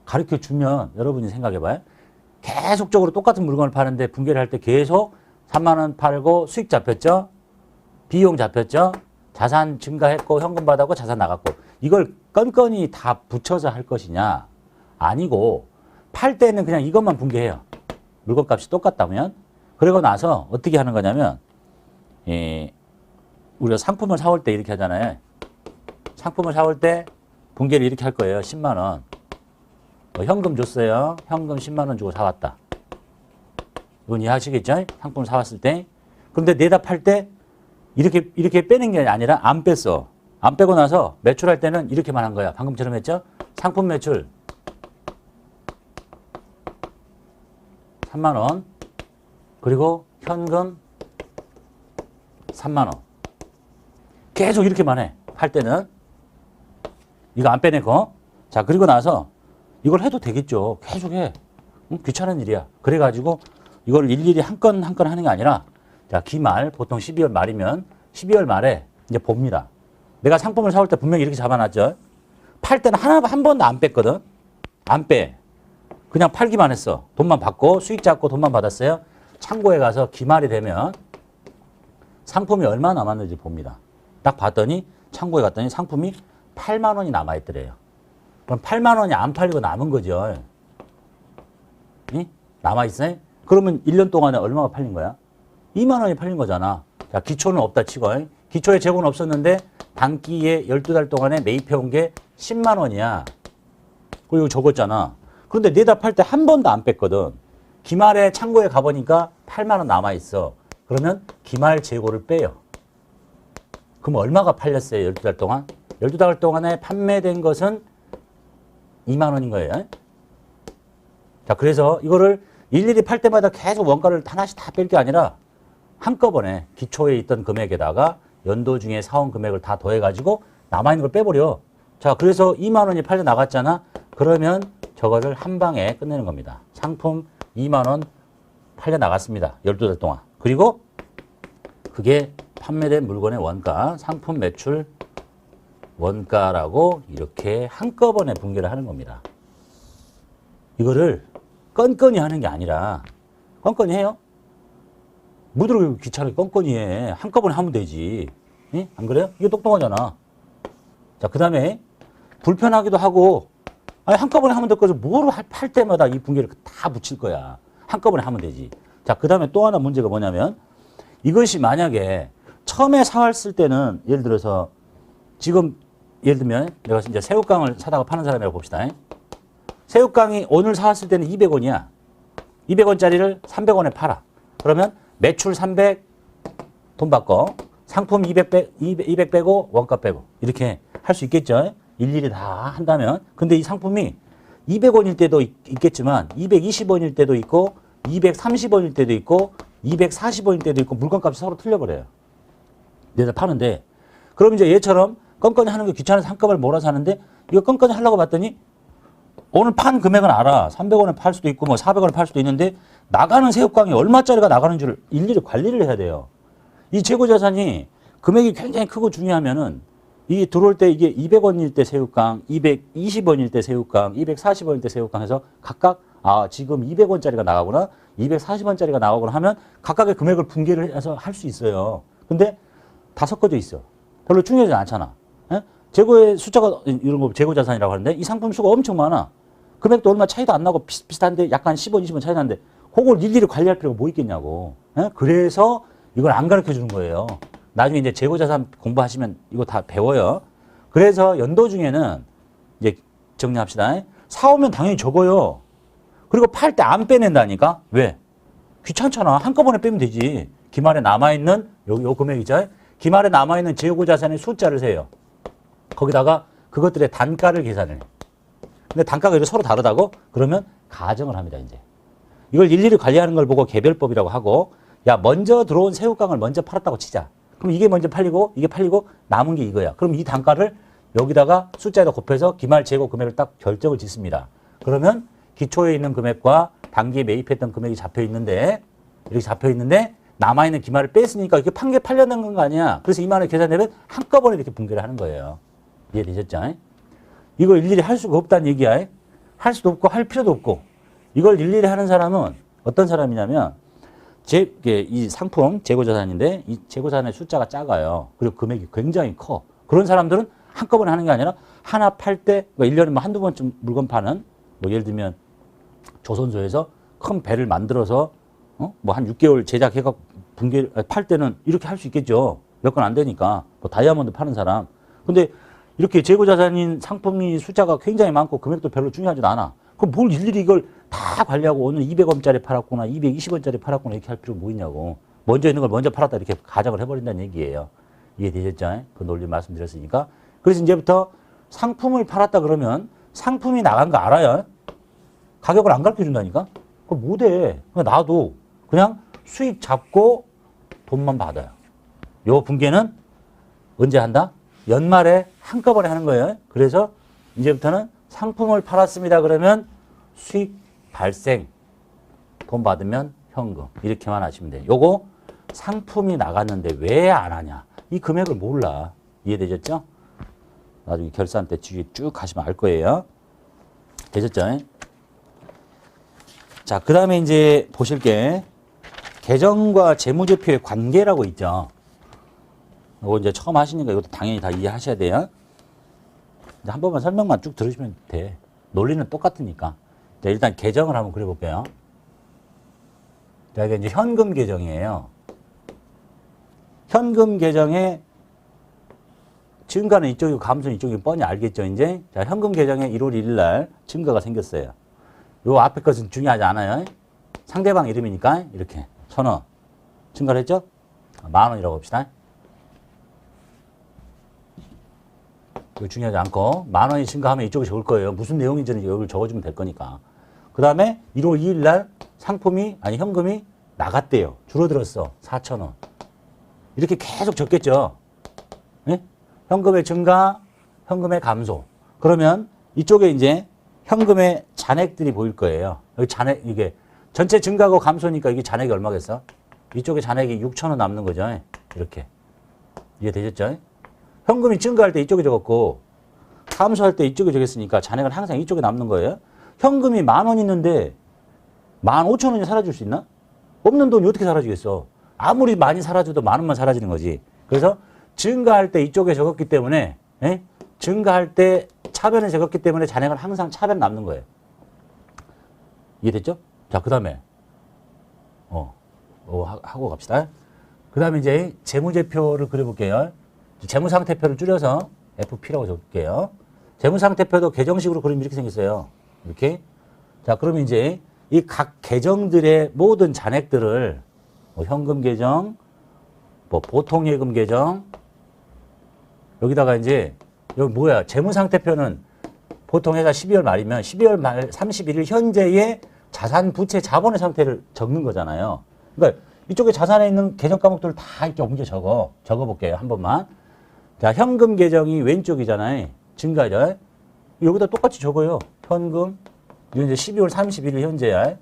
S1: 가르쳐 주면 여러분이 생각해 봐요. 계속적으로 똑같은 물건을 파는데 분개를 할 때 계속 3만 원 팔고 수익 잡혔죠? 비용 잡혔죠? 자산 증가했고 현금 받았고 자산 나갔고 이걸 건건이 다 붙여서 할 것이냐? 아니고 팔 때는 그냥 이것만 분개해요. 물건값이 똑같다면. 그러고 나서 어떻게 하는 거냐면 우리가 상품을 사올 때 이렇게 하잖아요. 상품을 사올 때 분개를 이렇게 할 거예요. 10만 원. 현금 줬어요. 현금 10만 원 주고 사왔다. 이건 이해하시겠죠? 상품을 사왔을 때. 그런데 내다 팔 때 이렇게 빼는 게 아니라 안 뺐어. 안 빼고 나서 매출할 때는 이렇게만 한 거야. 방금처럼 했죠? 상품 매출 3만 원. 그리고 현금 3만 원. 계속 이렇게만 해. 할 때는. 이거 안 빼내고. 자, 그리고 나서 이걸 해도 되겠죠. 계속 해. 귀찮은 일이야. 그래가지고 이걸 일일이 한 건 한 건 하는 게 아니라 자, 기말, 보통 12월 말이면 12월 말에 이제 봅니다. 내가 상품을 사올 때 분명히 이렇게 잡아놨죠. 팔 때는 한 번도 안 뺐거든. 안 빼. 그냥 팔기만 했어. 돈만 받고 수익 잡고 돈만 받았어요. 창고에 가서 기말이 되면 상품이 얼마 남았는지 봅니다. 딱 봤더니 창고에 갔더니 상품이 8만 원이 남아있더래요. 그럼 8만 원이 안 팔리고 남은 거죠. 응? 남아있어요? 그러면 1년 동안에 얼마가 팔린 거야? 2만 원이 팔린 거잖아. 자, 기초는 없다 치고. 기초에 재고는 없었는데 단기에 12달 동안에 매입해온 게 10만 원이야. 그리고 적었잖아. 그런데 내다 팔 때 한 번도 안 뺐거든. 기말에 창고에 가보니까 8만 원 남아있어. 그러면 기말 재고를 빼요. 그럼 얼마가 팔렸어요? 12달 동안? 12달 동안에 판매된 것은 2만 원인 거예요. 자, 그래서 이거를 일일이 팔 때마다 계속 원가를 하나씩 다 뺄 게 아니라 한꺼번에 기초에 있던 금액에다가 연도 중에 사온 금액을 다 더해가지고 남아있는 걸 빼버려. 자, 그래서 2만 원이 팔려 나갔잖아. 그러면 저거를 한 방에 끝내는 겁니다. 상품 2만 원 팔려 나갔습니다. 12달 동안. 그리고 그게 판매된 물건의 원가, 상품 매출 원가라고 이렇게 한꺼번에 분개를 하는 겁니다. 이거를 건건히 하는 게 아니라 건건히 해요. 뭐들 귀찮게 건건히 해. 한꺼번에 하면 되지. 응? 안 그래요? 이게 똑똑하잖아. 자, 그 다음에 불편하기도 하고 아니, 한꺼번에 하면 될 거지. 뭐를 팔 때마다 이 분개를 다 붙일 거야. 한꺼번에 하면 되지. 자, 그 다음에 또 하나 문제가 뭐냐면 이것이 만약에 처음에 사왔을 때는 예를 들어서 지금 예를 들면 내가 이제 새우깡을 사다가 파는 사람이라고 봅시다. 새우깡이 오늘 사왔을 때는 200원이야. 200원짜리를 300원에 팔아. 그러면 매출 300, 돈 받고 상품 200 빼고 원가 빼고 이렇게 할 수 있겠죠. 일일이 다 한다면. 근데 이 상품이 200원일 때도 있겠지만 220원일 때도 있고 230원일 때도 있고 240원일 때도 있고 물건값이 서로 틀려버려요. 내가 파는데 그럼 이제 얘처럼 건건이 하는 게 귀찮아서 한꺼번에 몰아서 하는데 이거 건건이 하려고 봤더니 오늘 판 금액은 알아. 300원에 팔 수도 있고 뭐 400원에 팔 수도 있는데 나가는 새우깡이 얼마짜리가 나가는 줄 일일이 관리를 해야 돼요. 이 재고자산이 금액이 굉장히 크고 중요하면은 이게 들어올 때 이게 200원일 때 새우깡, 220원일 때 새우깡, 240원일 때 새우깡 해서 각각 지금 200원짜리가 나가거나 240원짜리가 나가거나 하면 각각의 금액을 분개를 해서 할 수 있어요. 근데 다 섞어져 있어. 별로 중요하지 않잖아. 예? 재고의 숫자가 이런 거 재고자산이라고 하는데 이 상품 수가 엄청 많아. 금액도 얼마 차이도 안 나고 비슷한데 약간 10원, 20원 차이 나는데 그걸 일일이 관리할 필요가 뭐 있겠냐고. 예? 그래서 이걸 안 가르쳐 주는 거예요. 나중에 이제 재고자산 공부하시면 이거 다 배워요. 그래서 연도 중에는 이제 정리합시다. 사오면 당연히 적어요. 그리고 팔 때 안 빼낸다니까? 왜? 귀찮잖아. 한꺼번에 빼면 되지. 기말에 남아있는 요 금액이죠. 기말에 남아있는 재고자산의 숫자를 세요. 거기다가 그것들의 단가를 계산을 해. 근데 단가가 이렇게 서로 다르다고? 그러면 가정을 합니다, 이제. 이걸 일일이 관리하는 걸 보고 개별법이라고 하고, 야, 먼저 들어온 새우깡을 먼저 팔았다고 치자. 그럼 이게 먼저 팔리고, 이게 팔리고, 남은 게 이거야. 그럼 이 단가를 여기다가 숫자에다 곱해서 기말 재고 금액을 딱 결정을 짓습니다. 그러면 기초에 있는 금액과 단기에 매입했던 금액이 잡혀 있는데, 이렇게 잡혀 있는데, 남아있는 기말을 뺐으니까 이렇게 판 게 팔려는 거 아니야. 그래서 이만을 계산되면 한꺼번에 이렇게 분개를 하는 거예요. 이해되셨죠? 이거 일일이 할 수가 없다는 얘기야. 할 수도 없고 할 필요도 없고. 이걸 일일이 하는 사람은 어떤 사람이냐면 이 상품 재고자산인데 이 재고자산의 숫자가 작아요. 그리고 금액이 굉장히 커. 그런 사람들은 한꺼번에 하는 게 아니라 하나 팔 때 1년에 뭐 한두 번쯤 물건 파는 뭐 예를 들면 조선소에서 큰 배를 만들어서 뭐 한 6개월 제작해갖고 팔 때는 이렇게 할 수 있겠죠. 몇 건 안 되니까. 뭐 다이아몬드 파는 사람. 근데 이렇게 재고자산인 상품이 숫자가 굉장히 많고 금액도 별로 중요하지도 않아. 그럼 뭘 일일이 이걸 다 관리하고 오늘 200원짜리 팔았구나, 220원짜리 팔았구나 이렇게 할 필요가 뭐 있냐고. 먼저 있는 걸 먼저 팔았다 이렇게 가정을 해버린다는 얘기예요. 이해되셨죠? 그 논리 말씀드렸으니까. 그래서 이제부터 상품을 팔았다 그러면 상품이 나간 거 알아요? 가격을 안 가르쳐 준다니까? 그럼 못해. 나도 그냥 수익 잡고 돈만 받아요. 요 분개는 언제 한다? 연말에 한꺼번에 하는 거예요. 그래서 이제부터는 상품을 팔았습니다. 그러면 수익 발생, 돈 받으면 현금 이렇게만 하시면 돼요. 요거 상품이 나갔는데 왜 안 하냐? 이 금액을 몰라. 이해되셨죠? 나중에 결산 때 쭉 가시면 알 거예요. 되셨죠? 자, 그 다음에 이제 보실 게 계정과 재무제표의 관계라고 있죠. 이거 이제 처음 하시니까 이것도 당연히 다 이해하셔야 돼요. 이제 한 번만 설명만 쭉 들으시면 돼. 논리는 똑같으니까. 자, 일단 계정을 한번 그려볼게요. 자, 이게 이제 현금 계정이에요. 현금 계정의 증가는 이쪽이고 감소는 이쪽이고 뻔히 알겠죠, 이제? 자, 현금 계정에 1월 1일 날 증가가 생겼어요. 요 앞에 것은 중요하지 않아요. 상대방 이름이니까 이렇게 1,000원 증가를 했죠? 10,000원이라고 합시다. 이거 중요하지 않고 10,000원이 증가하면 이쪽에 적을 거예요. 무슨 내용인지는 여기 적어주면 될 거니까. 그 다음에 1월 2일 날 현금이 나갔대요. 줄어들었어. 4,000원. 이렇게 계속 적겠죠. 네? 현금의 증가, 현금의 감소. 그러면 이쪽에 이제 현금의 잔액들이 보일 거예요. 여기 잔액, 이게 전체 증가하고 감소니까 이게 잔액이 얼마겠어? 이쪽에 잔액이 6,000원 남는 거죠. 이렇게. 이해되셨죠? 현금이 증가할 때 이쪽에 적었고, 감소할 때 이쪽에 적었으니까 잔액은 항상 이쪽에 남는 거예요. 현금이 10,000원 있는데 15,000원이 사라질 수 있나? 없는 돈이 어떻게 사라지겠어? 아무리 많이 사라져도 10,000원만 사라지는 거지. 그래서 증가할 때 이쪽에 적었기 때문에, 증가할 때 차변에 적었기 때문에 잔액은 항상 차변 남는 거예요. 이해됐죠? 자, 그 다음에, 하고 갑시다. 그 다음에 이제 재무제표를 그려볼게요. 재무상태표를 줄여서 FP라고 적을게요. 재무상태표도 계정식으로 그리면 이렇게 생겼어요. 이렇게. 자, 그러면 이제 이 각 계정들의 모든 잔액들을 현금 계정, 뭐 보통예금 계정 여기다가 이제 여기 뭐야 재무상태표는 보통 해가 12월 말이면 12월 말 31일 현재의 자산, 부채, 자본의 상태를 적는 거잖아요. 그러니까 이쪽에 자산에 있는 계정 과목들을 다 이렇게 옮겨 적어볼게요. 한 번만. 자, 현금 계정이 왼쪽이잖아요. 증가죠. 여기다 똑같이 적어요. 현금. 이제 12월 31일 현재야.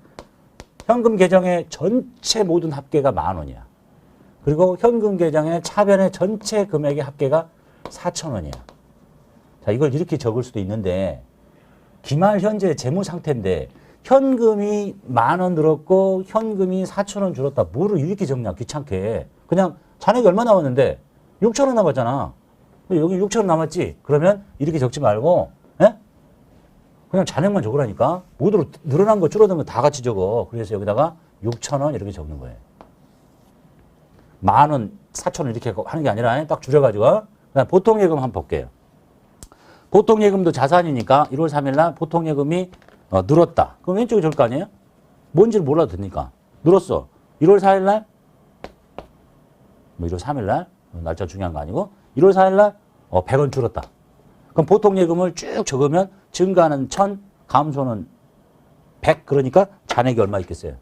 S1: 현금 계정의 전체 모든 합계가 10,000원이야. 그리고 현금 계정의 차변의 전체 금액의 합계가 4,000원이야. 자, 이걸 이렇게 적을 수도 있는데 기말 현재 재무 상태인데 현금이 10,000원 늘었고 현금이 4,000원 줄었다. 뭐를 이렇게 적냐 귀찮게. 그냥 잔액이 얼마 남았는데 6,000원 남았잖아. 여기 6,000원 남았지. 그러면 이렇게 적지 말고 그냥 잔액만 적으라니까. 모두로 늘어난 거 줄어든 거 다 같이 적어. 그래서 여기다가 6,000원 이렇게 적는 거예요. 10,000원, 4,000원 이렇게 하는 게 아니라 딱 줄여가지고 그다음 보통예금 한번 볼게요. 보통예금도 자산이니까 1월 3일 날 보통예금이 늘었다. 그럼 왼쪽에 적을 거 아니에요? 뭔지를 몰라도 되니까. 늘었어. 1월 4일 날, 뭐 1월 3일 날, 날짜 중요한 거 아니고 1월 4일 날 100원 줄었다. 그럼 보통예금을 쭉 적으면 증가는 1,000, 감소는 100. 그러니까 잔액이 얼마 있겠어요?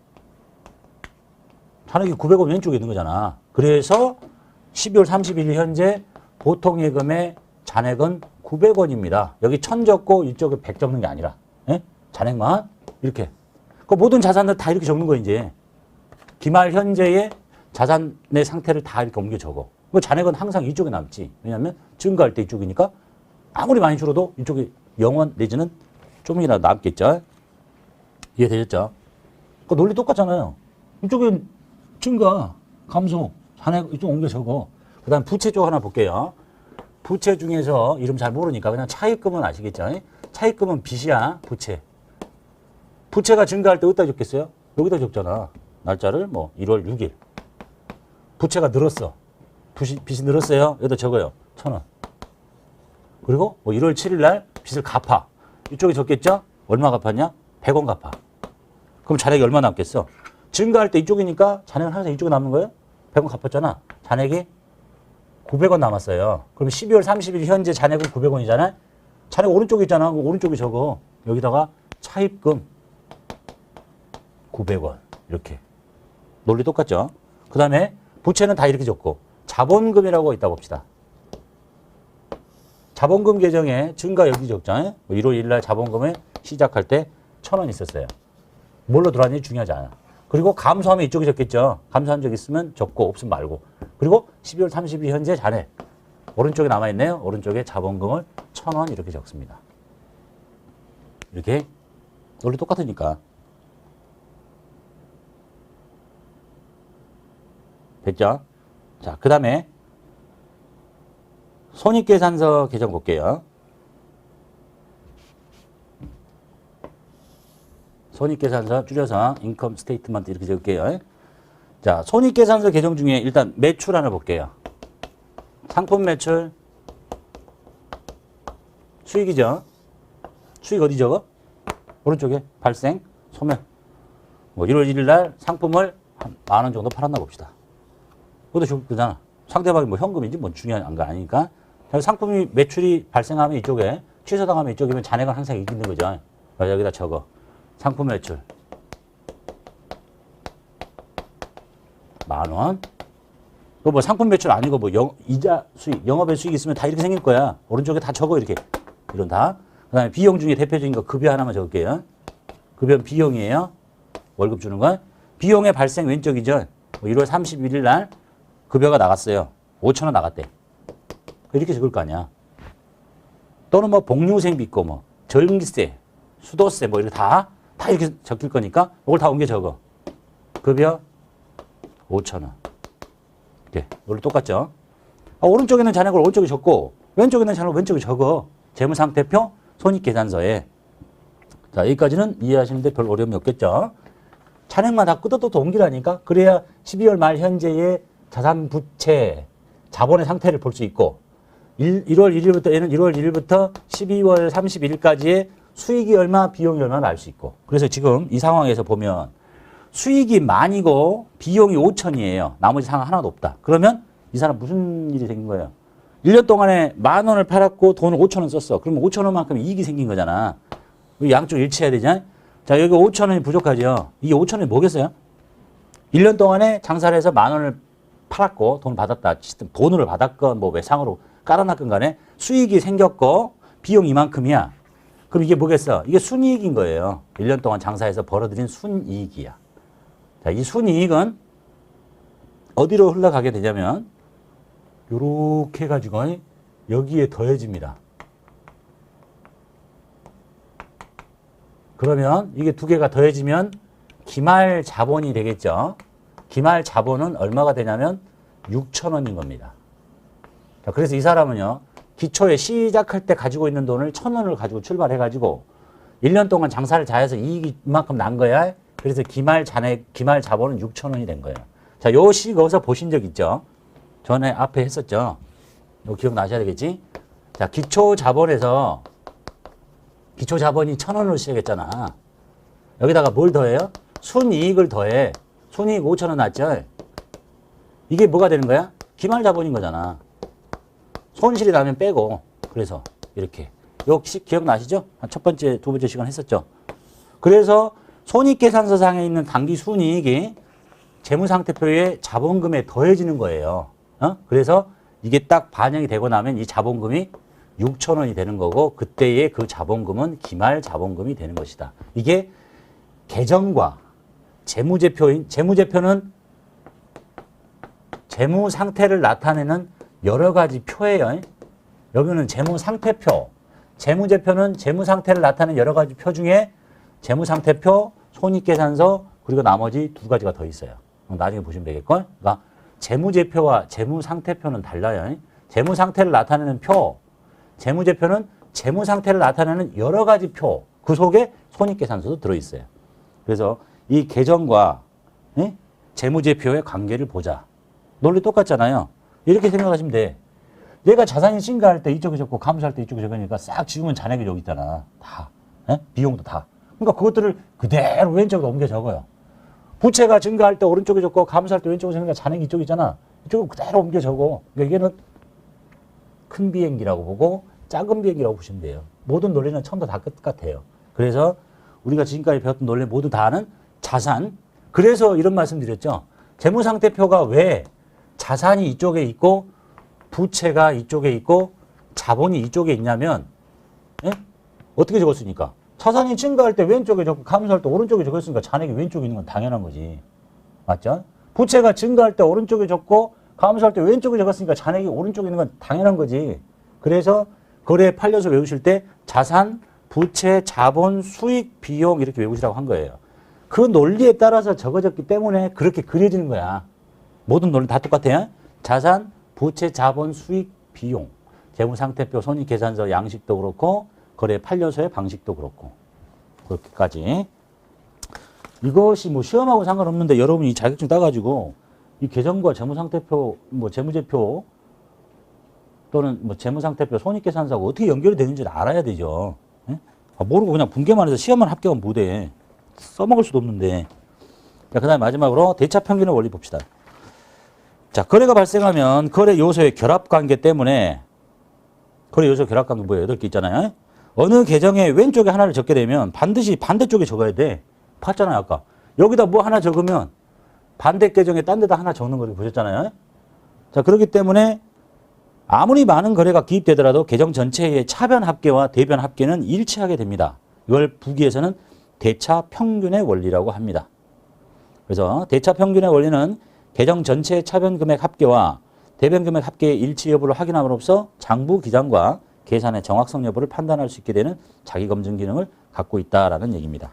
S1: 잔액이 900원 왼쪽에 있는 거잖아. 그래서 12월 30일 현재 보통예금의 잔액은 900원입니다. 여기 1,000 적고 이쪽에 100 적는 게 아니라 잔액만 이렇게. 그 모든 자산들 다 이렇게 적는 거 이제. 기말 현재의 자산의 상태를 다 이렇게 옮겨 적어. 그 잔액은 항상 이쪽에 남지. 왜냐하면 증가할 때 이쪽이니까 아무리 많이 줄어도 이쪽이 0원 내지는 좀이라도 남겠죠. 이해되셨죠? 그 논리 똑같잖아요. 이쪽에 증가, 감소, 잔액 이쪽 옮겨 적어. 그 다음 부채 쪽 하나 볼게요. 부채 중에서 이름 잘 모르니까 그냥 차입금은 아시겠죠? 차입금은 빚이야, 부채. 부채가 증가할 때 어디다 적겠어요? 여기다 적잖아. 날짜를 뭐 1월 6일. 부채가 늘었어. 빚이 늘었어요. 여기다 적어요. 1,000원. 그리고 뭐 1월 7일 날 빚을 갚아. 이쪽에 적겠죠? 얼마 갚았냐? 100원 갚아. 그럼 잔액이 얼마 남겠어? 증가할 때 이쪽이니까 잔액은 항상 이쪽에 남는 거예요? 100원 갚았잖아. 잔액이 900원 남았어요. 그럼 12월 30일 현재 잔액은 900원이잖아. 잔액 오른쪽에 있잖아. 오른쪽에 적어. 여기다가 차입금 900원. 이렇게. 논리 똑같죠? 그 다음에 부채는 다 이렇게 적고 자본금이라고 있다 봅시다. 자본금 계정에 증가 여기 적잖아요. 1월 1일 날 자본금을 시작할 때 1,000원 있었어요. 뭘로 들어왔는지 중요하지 않아. 그리고 감소하면 이쪽에 적겠죠. 감소한 적 있으면 적고 없으면 말고. 그리고 12월 30일 현재 잔액. 오른쪽에 남아있네요. 오른쪽에 자본금을 1,000원 이렇게 적습니다. 이렇게 논리 똑같으니까. 됐죠? 자, 그 다음에 손익계산서 계정 볼게요. 손익계산서 줄여서 인컴 스테이트먼트 이렇게 적을게요. 자, 손익계산서 계정 중에 일단 매출 하나 볼게요. 상품 매출, 수익이죠. 수익 어디 적어? 오른쪽에 발생, 소멸. 뭐 1월 1일 날 상품을 한 10,000원 정도 팔았나 봅시다. 그것도 적잖아. 상대방이 뭐 현금인지 뭐 중요한 거 아니니까. 상품이 매출이 발생하면 이쪽에, 취소당하면 이쪽이면 잔액은 항상 있는 거죠. 여기다 적어. 상품 매출 10,000원. 또 뭐 상품 매출 아니고 뭐 이자 수익, 영업의 수익이 있으면 다 이렇게 생길 거야. 오른쪽에 다 적어 이렇게. 이런 다. 그 다음에 비용 중에 대표적인 거 급여 하나만 적을게요. 급여는 비용이에요. 월급 주는 건. 비용의 발생 왼쪽이죠. 뭐 1월 31일 날 급여가 나갔어요. 5,000원 나갔대. 이렇게 적을 거 아니야. 또는 뭐 복리후생비 있고 뭐 전기세, 수도세 뭐 이렇게 다 이렇게 적힐 거니까 이걸 다 옮겨 적어. 급여 5,000원. 이렇게. 원래 똑같죠? 오른쪽에는 잔액을 오른쪽에 적고 왼쪽에는 잔액을 왼쪽에 적어. 재무상태표, 손익계산서에. 자, 여기까지는 이해하시는데 별 어려움이 없겠죠? 잔액만 다 끄덕끄덕 옮기라니까. 그래야 12월 말 현재의 자산, 부채, 자본의 상태를 볼 수 있고 1월 1일부터 얘는 1월 1일부터 12월 31일까지의 수익이 얼마, 비용이 얼마나 알 수 있고. 그래서 지금 이 상황에서 보면 수익이 10,000이고 비용이 5,000이에요. 나머지 상황 하나도 없다. 그러면 이 사람 무슨 일이 생긴 거예요? 1년 동안에 10,000원을 팔았고 돈을 5,000원 썼어. 그러면 5,000원만큼 이익이 생긴 거잖아. 양쪽 일치해야 되잖아요. 자, 여기 5,000원이 부족하죠. 이게 5,000원이 뭐겠어요? 1년 동안에 장사를 해서 10,000원을 팔았고 돈을 받았다. 돈을 받았건 뭐 외상으로 깔아놨건 간에 수익이 생겼고 비용 이만큼이야. 그럼 이게 뭐겠어? 이게 순이익인 거예요. 1년 동안 장사해서 벌어들인 순이익이야. 자, 이 순이익은 어디로 흘러가게 되냐면 요렇게 해가지고 여기에 더해집니다. 그러면 이게 두 개가 더해지면 기말 자본이 되겠죠. 기말 자본은 얼마가 되냐면 6,000원인 겁니다. 자, 그래서 이 사람은요. 기초에 시작할 때 가지고 있는 돈을 1,000원을 가지고 출발해가지고 1년 동안 장사를 잘해서 이익이 이만큼 난 거야. 그래서 기말 자본은 6,000원이 된 거예요. 자, 요 식 어디서 보신 적 있죠? 전에 앞에 했었죠. 이거 기억나셔야 되겠지? 자, 기초 자본에서 기초 자본이 1,000원으로 시작했잖아. 여기다가 뭘 더해요? 순이익을 더해. 순이익 5,000원 났죠? 이게 뭐가 되는 거야? 기말 자본인 거잖아. 손실이 나면 빼고. 그래서 이렇게. 역시 기억나시죠? 첫 번째, 두 번째 시간 했었죠. 그래서 손익계산서상에 있는 당기 순이익이 재무상태표의 자본금에 더해지는 거예요. 그래서 이게 딱 반영이 되고 나면 이 자본금이 6,000원이 되는 거고 그때의 그 자본금은 기말 자본금이 되는 것이다. 이게 계정과 재무제표는 재무 상태를 나타내는 여러 가지 표예요. 여기는 재무상태표, 재무제표는 재무 상태를 나타내는 여러 가지 표 중에 재무상태표, 손익계산서 그리고 나머지 두 가지가 더 있어요. 나중에 보시면 되겠걸? 그러니까 재무제표와 재무상태표는 달라요. 재무상태를 나타내는 표, 재무제표는 재무상태를 나타내는 여러 가지 표, 그 속에 손익계산서도 들어있어요. 그래서 이 계정과 재무제표의 관계를 보자. 논리 똑같잖아요. 이렇게 생각하시면 돼. 내가 자산이 증가할 때 이쪽에 적고 감소할 때 이쪽에 적으니까 싹 지우면 잔액이 여기 있잖아. 다. 비용도 다. 그러니까 그것들을 그대로 왼쪽으로 옮겨 적어요. 부채가 증가할 때 오른쪽에 적고 감소할 때 왼쪽에 적으니까 잔액이 이쪽 있잖아. 이쪽으로 그대로 옮겨 적어. 그러니까 이게는 큰 비행기라고 보고 작은 비행기라고 보시면 돼요. 모든 논리는 처음부터 다 똑같아요. 그래서 우리가 지금까지 배웠던 논리 모두 다는 자산. 그래서 이런 말씀 드렸죠. 재무상태표가 왜 자산이 이쪽에 있고 부채가 이쪽에 있고 자본이 이쪽에 있냐면 어떻게 적었으니까 자산이 증가할 때 왼쪽에 적고 감소할 때 오른쪽에 적었으니까 잔액이 왼쪽에 있는 건 당연한 거지. 맞죠? 부채가 증가할 때 오른쪽에 적고 감소할 때 왼쪽에 적었으니까 잔액이 오른쪽에 있는 건 당연한 거지. 그래서 거래에 팔려서 외우실 때 자산, 부채, 자본, 수익, 비용 이렇게 외우시라고 한 거예요. 그 논리에 따라서 적어졌기 때문에 그렇게 그려지는 거야. 모든 논리 다 똑같아요. 자산, 부채, 자본, 수익, 비용. 재무상태표, 손익계산서 양식도 그렇고 거래 판례서의 방식도 그렇고 그렇게까지. 이것이 뭐 시험하고 상관없는데 여러분이 자격증 따가지고 이 계정과 재무상태표, 뭐 재무제표 또는 뭐 재무상태표, 손익계산서하고 어떻게 연결이 되는지를 알아야 되죠. 모르고 그냥 분개만 해서 시험만 합격하면 못해. 써먹을 수도 없는데. 자, 그 다음에 마지막으로 대차평균의 원리 봅시다. 자, 거래가 발생하면 거래 요소의 결합관계 때문에 거래 요소 결합관계 뭐예요? 8개 있잖아요. 어느 계정의 왼쪽에 하나를 적게 되면 반드시 반대쪽에 적어야 돼. 봤잖아요, 아까. 여기다 뭐 하나 적으면 반대 계정에 딴 데다 하나 적는 걸 보셨잖아요. 자, 그렇기 때문에 아무리 많은 거래가 기입되더라도 계정 전체의 차변 합계와 대변 합계는 일치하게 됩니다. 이걸 부기에서는 대차 평균의 원리라고 합니다. 그래서 대차 평균의 원리는 계정 전체의 차변 금액 합계와 대변 금액 합계의 일치 여부를 확인함으로써 장부 기장과 계산의 정확성 여부를 판단할 수 있게 되는 자기 검증 기능을 갖고 있다라는 얘기입니다.